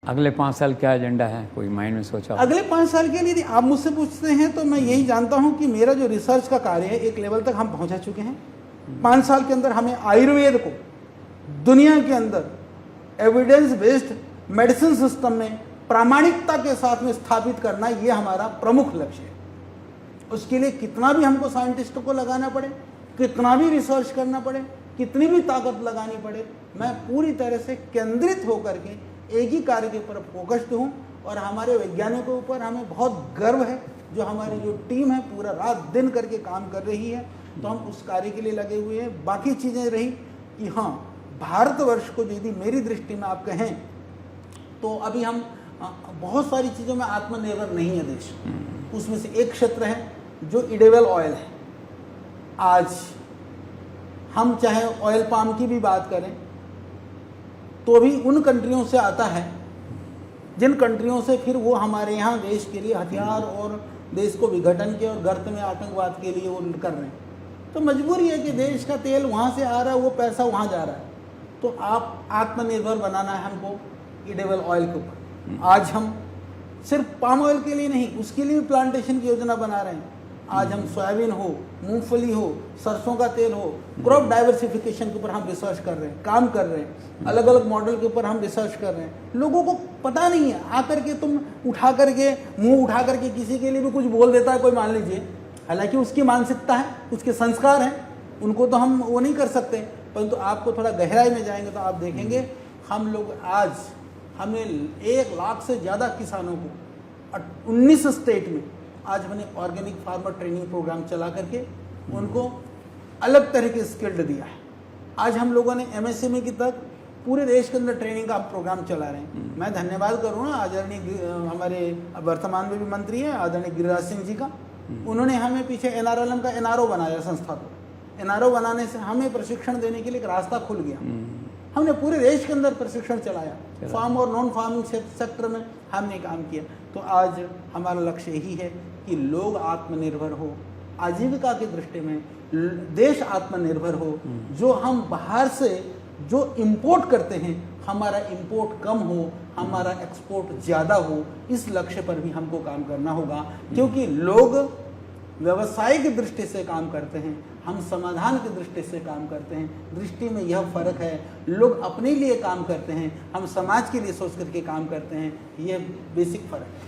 अगले 5 साल क्या एजेंडा है, कोई माइंड में सोचा? अगले 5 साल के लिए यदि आप मुझसे पूछते हैं तो मैं यही जानता हूं कि मेरा जो रिसर्च का कार्य है एक लेवल तक हम पहुंचा चुके हैं। 5 साल के अंदर हमें आयुर्वेद को दुनिया के अंदर एविडेंस बेस्ड मेडिसिन सिस्टम में प्रामाणिकता के साथ में स्थापित करना, ये हमारा प्रमुख लक्ष्य है। उसके लिए कितना भी हमको साइंटिस्टों को लगाना पड़े, कितना भी रिसर्च करना पड़े, कितनी भी ताकत लगानी पड़े, मैं पूरी तरह से केंद्रित होकर के एक ही कार्य के ऊपर फोकस्ड हूँ। और हमारे वैज्ञानिकों के ऊपर हमें बहुत गर्व है, जो हमारी जो टीम है पूरा रात दिन करके काम कर रही है, तो हम उस कार्य के लिए लगे हुए हैं। बाकी चीज़ें रही कि हाँ, भारतवर्ष को यदि मेरी दृष्टि में आप कहें तो अभी हम बहुत सारी चीज़ों में आत्मनिर्भर नहीं है देश। उसमें से एक क्षेत्र है जो एडिबल ऑयल है। आज हम चाहे ऑयल पाम की भी बात करें तो भी उन कंट्रियों से आता है जिन कंट्रियों से फिर वो हमारे यहाँ देश के लिए हथियार और देश को विघटन के और गर्त में आतंकवाद के लिए वो कर रहे हैं। तो मजबूरी है कि देश का तेल वहाँ से आ रहा है, वो पैसा वहाँ जा रहा है। तो आप आत्मनिर्भर बनाना है हमको एडिबल ऑयल के ऊपर। आज हम सिर्फ पाम ऑयल के लिए नहीं, उसके लिए भी प्लांटेशन की योजना बना रहे हैं। आज हम सोयाबीन हो, मूंगफली हो, सरसों का तेल हो, क्रॉप डाइवर्सिफिकेशन के ऊपर हम रिसर्च कर रहे हैं, काम कर रहे हैं। अलग अलग मॉडल के ऊपर हम रिसर्च कर रहे हैं। लोगों को पता नहीं है, आकर के तुम उठा करके मुंह उठा करके किसी के लिए भी कुछ बोल देता है कोई, मान लीजिए, हालांकि उसकी मानसिकता है, उसके संस्कार हैं, उनको तो हम वो नहीं कर सकते। परंतु आपको थोड़ा गहराई में जाएंगे तो आप देखेंगे हम लोग आज हमने 1 लाख से ज़्यादा किसानों को 19 स्टेट में आज हमने ऑर्गेनिक फार्मर ट्रेनिंग प्रोग्राम चला करके उनको अलग तरह के स्किल्ड दिया है। आज हम लोगों ने MSME की तक पूरे देश के अंदर ट्रेनिंग का प्रोग्राम चला रहे हैं। मैं धन्यवाद करूँगा आदरणीय हमारे वर्तमान में भी मंत्री हैं आदरणीय गिरिराज सिंह जी का। उन्होंने हमें पीछे NRLM का NRO बनाया संस्था को। NRO बनाने से हमें प्रशिक्षण देने के लिए एक रास्ता खुल गया। हमने पूरे देश के अंदर प्रशिक्षण चलाया, फार्म और नॉन फार्मिंग सेक्टर में हमने काम किया। तो आज हमारा लक्ष्य यही है कि लोग आत्मनिर्भर हो, आजीविका की दृष्टि में देश आत्मनिर्भर हो। जो हम बाहर से जो इंपोर्ट करते हैं, हमारा इंपोर्ट कम हो, हमारा एक्सपोर्ट ज़्यादा हो। इस लक्ष्य पर भी हमको काम करना होगा, क्योंकि लोग व्यवसाय की दृष्टि से काम करते हैं, हम समाधान की दृष्टि से काम करते हैं। दृष्टि में यह फर्क है। लोग अपने लिए काम करते हैं, हम समाज के लिए सोच करके काम करते हैं। यह बेसिक फर्क है।